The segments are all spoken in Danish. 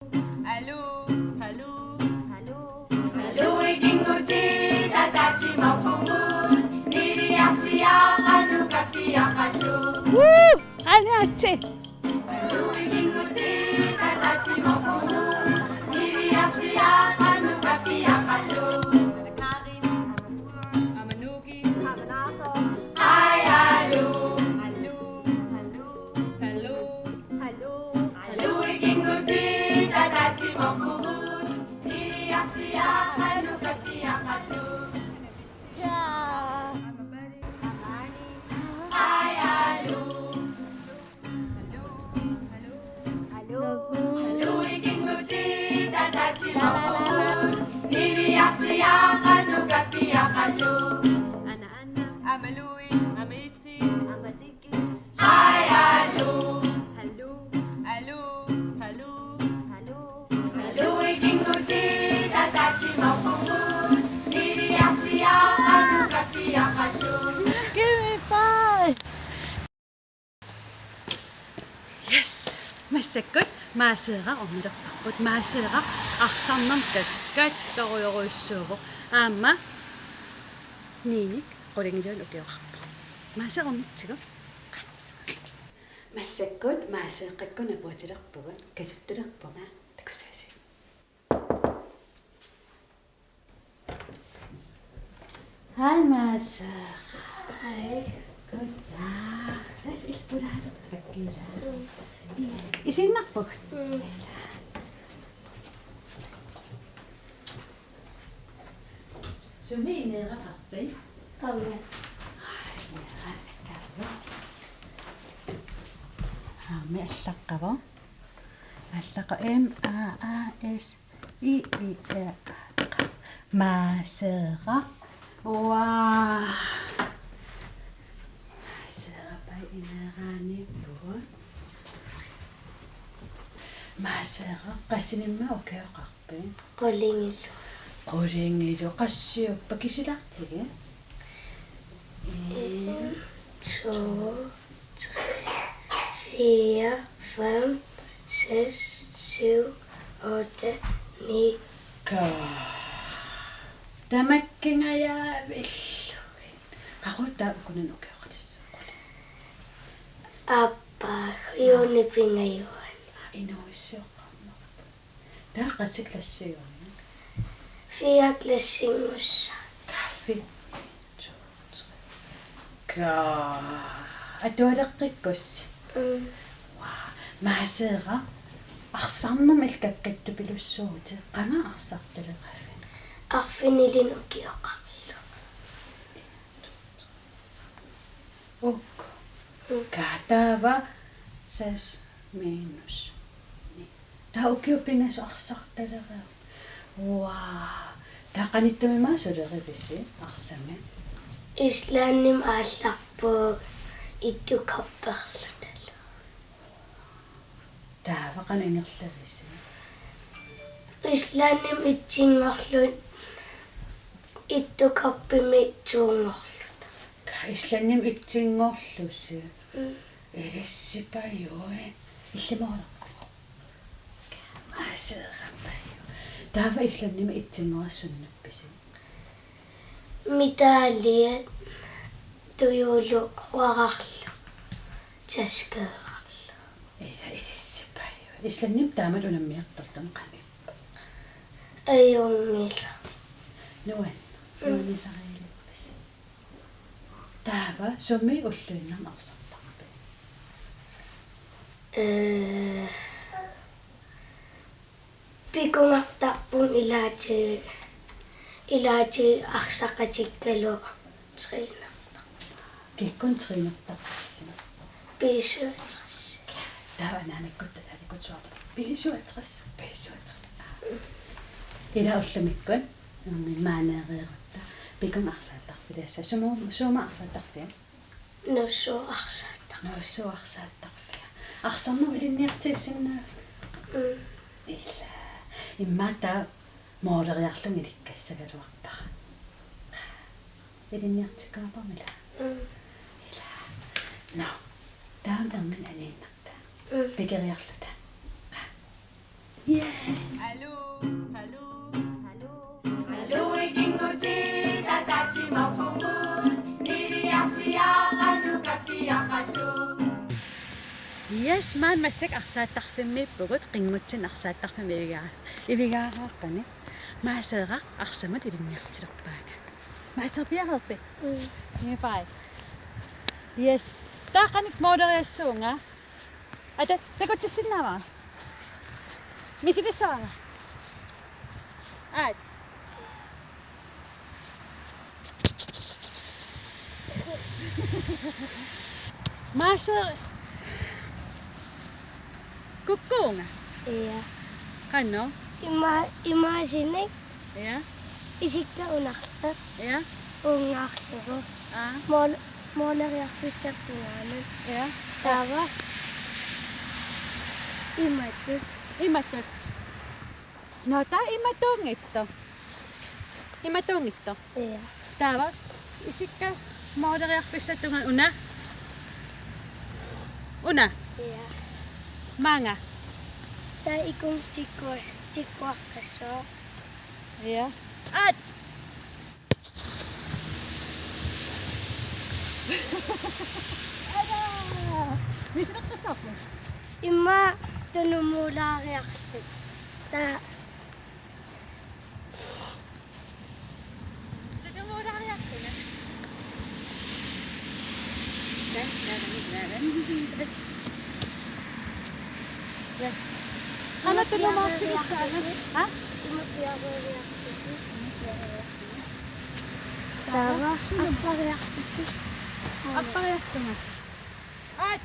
Hallo, hallo, hallo. Hallo ikinguchi tatachi mafumu niri asia anu kapia hallo. 아니 아치 Hallo ikinguchi tatachi mafumu niri asia anu kapia hallo. Karin, Amanuki, Amanaso. Hi hallo. hallo, hallo, hallo. Hello. Hallo ikinguchi tatachi mafumu niri asia anu kapia hallo. 야 Amabari, Amani. Hi hallo. hallo, hallo. Hello. Hallo ikinguchi tatachi mafumu niri asia anu kapia hallo. Ana Ana. Amalui, Amiti, Amasiki. Hi hallo. Hello. hallo, hallo. Hello. Hallo ikinguchi tatachi mafumu niri asia anu kapia hallo. 기미빨 yes массаккут маасеэра орнилерпарпут маасеэра арсарнам каккат торуйоруйссууву аама ниник qulingluun ukiuqarpa маасеэрнитсигу массаккут маасеэққаккуна пуатилерпугут касуттулерпунга такусааси хай маасеэ Hi. Das ist burader Packira. Isinnarpuk. Sumi nera pappi. Come. Me allaqqavo. Allaqa M A A S I I R. Maasera. Wow. Maasera ineraani puun. Maasera qassinimma ukiuqarpi. Qolingillu. Qoringilu qassiuppa kisilartige. 2, 3, 4, 5, 6, 7, 8, 9. Ka. Tamakkingayaavillugin. Qaquta ukunan ukiuqalis. Appa. Yoni pingayon. Inuissuuqqarma. Taaqasiklassuuni. 4 klassingussa. Kaffi. Ka. Atualeqqikkussi. Maaseera арсарнам илкаккатту пилуссуути qana арсарталеqaffi. Arfinilin ukiuqarlu. Ukku. Kaataava sas minus. Ta ukiupingas arsartaleqea. Waa. Taqanittumi maasulerivisi arsami. Islannim aallarpu ittukapperlutalu. Taava qana ingerlavisi. Islannim itsingerlut ittukappimi tuungorlut. Ka islannim itsinngorlusi. Elissipajuи. Illimoraqqa. Maaseerapaju. Taava islannim itsinngorassunnappisi. Mitaliat tuyulu wararlu taskeerarlu. Elissipajuи. Islannim taamat unammiartarlun qanippa. Ayungila. Nuan. Nuanisariilippisi. Taava sumi ulluinnam arsartarpi. Pikungartarpun ilaati arsaqatikkalu trina. Kikkun trinertarpalluna. Pisuatras. Taava naanakkut suarta. Pisuatras. Ila ullamikkun. Maaneerierutta. Pikun arsaattarfilassa. Suuma arsaattarfia. Nussu arsata. Nuussu arsaattarfia. Arsarnum ilinniartiissinna. Illa. Immaata mooleriarlung ilikkassaгаluarpara. Ilinniartikaaparmila. Illa. No. Taam ermin aniinnarta. Pikeriarluta. Allô, allô, allô. Halloui Kinguchi, Tatachi Maupungut, Niri Asia, Hadu Kapti Akadu. Yes man masek arsaattarfimmi pugut qinngutsin arsaattarfimmi ivigaaqqani maasera arsamat ilinniartilerpaaga maaserpiarerpi nifai yes taaqanik mooderiassuunga ata takutissinnaava misilissaava aat maaser kukkuunga Iya. qanno Imagine ya isikka unaqta ya ungaaqtugu. Mooleriarfissappungaanut ya taava imatut imatut no ta imatungitto iya. taava isikka mooderiarfissattungan una Iya. manga Ta ikung chikwaqqassoo. ya at ada misraqtasaqu Imma tunumulaariartut. Ta tutumuudariartuna yes ana tunumuartilissaana ha imutiariartut. Taava appariartut. appariartuna at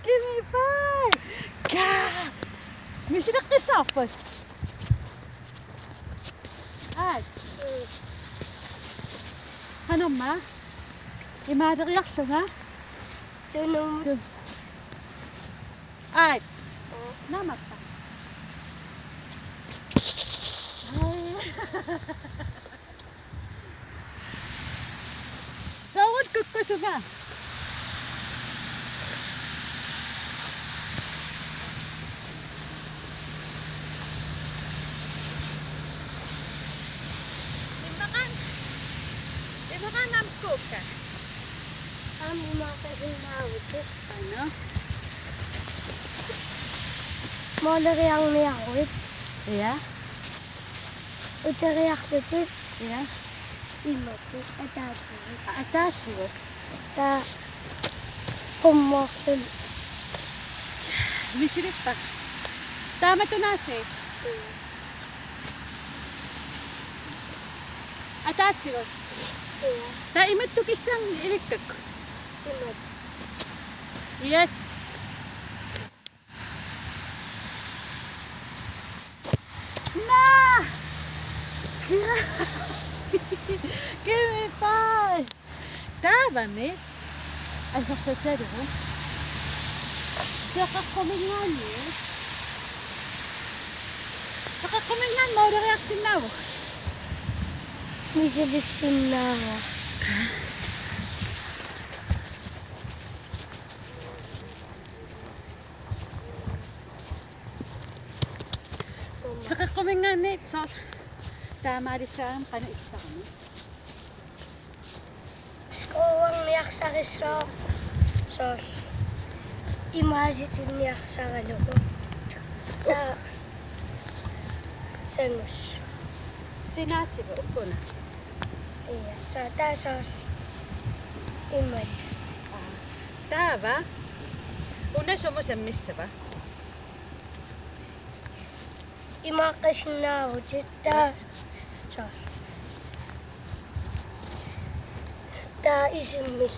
Give me five! God! misraqtasarput at hanomma imaaderiarlunga Tunum at namappa sawut kukkusunga Imakan namskukka amimaqasinnaavutut. ano Mooleriarniarvit ya uteriartutut ya imatut ataatuvut. ataatsigut Ta qummoortul misilippa taamatunasi ataatsigut iya ta imattukissang ilikkak imat. yes na give me five taavami asaqsatarigu seqaqquminggaani seqaqquminggaan mooderiarsinnaagu Misilissinnaava. seqaqquminggaani soor taamaalissaam qanu ittaqami Skoorniarsarissoo sool imaasitinniarsaralugu. Ta sengus. sinaatsigu ukkuna Iya, so ta sool imat. taava una somusammissava Imaqasinnaavutut ta sool. Ta isimmill.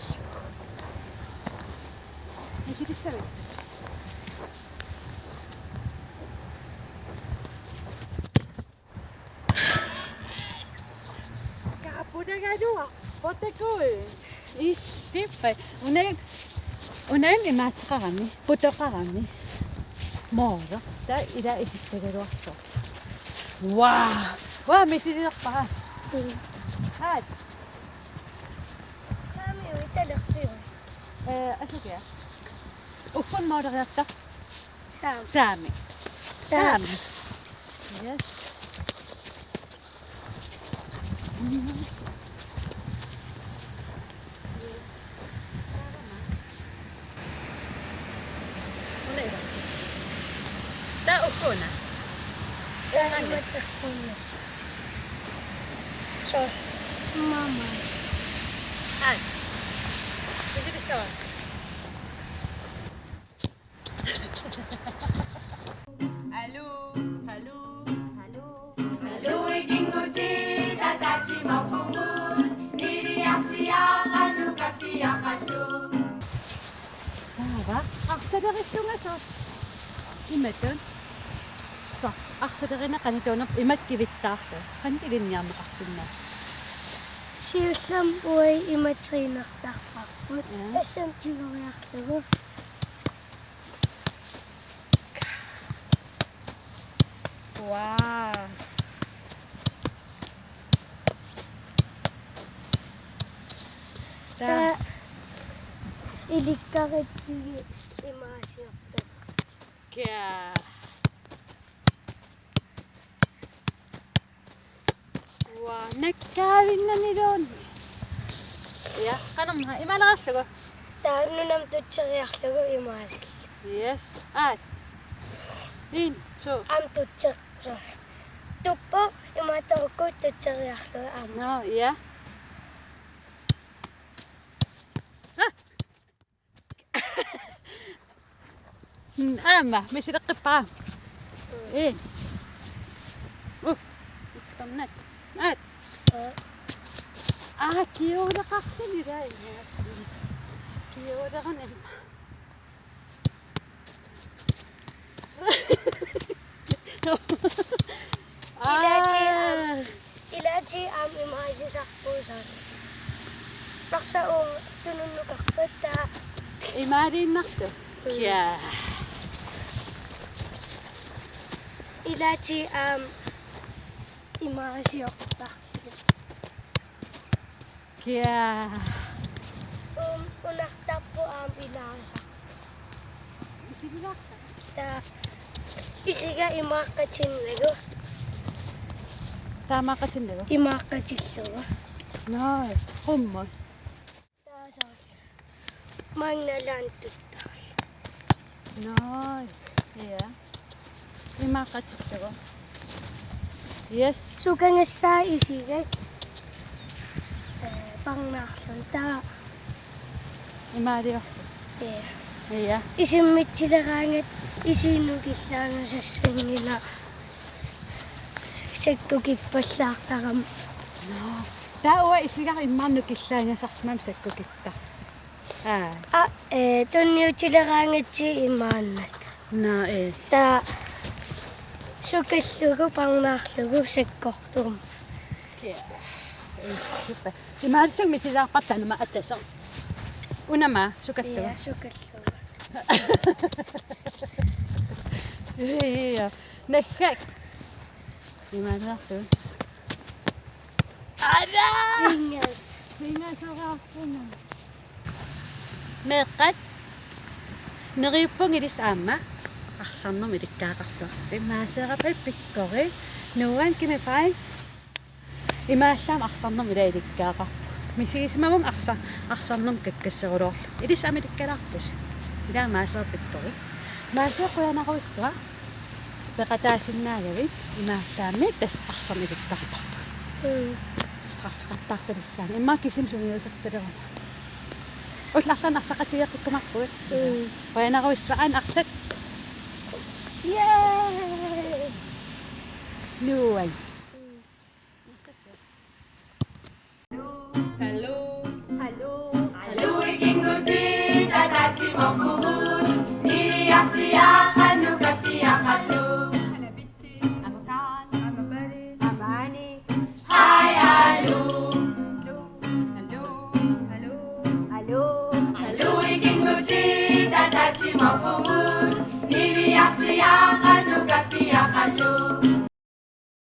misilissavi kapunagadua potekui tippai unain imaatseqarami putoqarami moodo ta ila isissagaluarto wa misililerpaha haat Asukea. Uppon maudariatta. Saam. Saami. Saami. Yes. Ole ida. Tää uppona. Tää imat kunnossa. Saas. Mama. Ai. Mitä se on? Hallo, hallo, hallo. 조이긴 굴지 자다시 먹고문 니리 약시야 아주 같이 약한루 Täällä. Aksaderittungassa. Imetön. So, aksaderina kanitona imat kivittaarta. Kankilinniarma arsinna. Siullam ui imatriinartarparput. Tassam tigoriarlugu. Wow. Tää ilikkaritsi imaasiorta. Kää. Wow, näkkäävinnä nidon. Ja, kanamma imalaqallugu. Tää nunam tutseriarlugu imaasil. Yes. Ai. Niin, so. Am tutser. Tuppo imatorku tutseriarlugu am. No, ja. Amma, misidaqqipaa. Eh. Tamnat. At. Kioraqarluni daa. Kioraqan emma. Ilaji am imaasisarpuusan. Naqsa ung tununnukarputta. Imaariinnartu. Kia. Ilaji am imaasiorta. Kia. Unartappu am ilaasa. Tää isiga imaaqatinnagu. Taamaqatinnagu. Imaaqatillugu. No, qumma. Taasa magnalantuttaq. No. Ja. Imaaqatillugu. Yes. Sukangassaa isiga pangnaarlun taa. Imaariortu. Ja. Isimmitsileraangat isiinnukillaangasassangila sakkukippallаарtaram. No. Tää uwa isiga immaannukillaagasarsimam sakkukitta. Tunniutileraangatsi imaannat. No, Tää sukallugu pangnaarlugu sakkorturum. Super. Imaarlung misisaaqartanama attaso. Unama sukattugu. Ja sukallugu. Ja. Nähkäk. Imaarlung. Ada! Ingas. Mingasaraaquna. Meeqqat. Neriuppungidis aamma. Arsannermi tikkaaqartuarsi. Maaseerapal pikkori. Nuan kimifai. Imaallam arsannermi ilaitikkaaqarpu. Misigismavum arsannerm kakkasseruloorlu. Idis aami tikkalaarpis. Ida maaseerpikkori. Maaseeqquyanaquissua. Peqataasinnaagavi. Imaallaammi tas arsanni tikkarparpu. Straffqattaartalissaan. Imma kisim suniusartalerama. Ullarlan arsaqatigiqqikkumarpui. Quyanaquissaan arsat. Yay! Nuai. Hallo,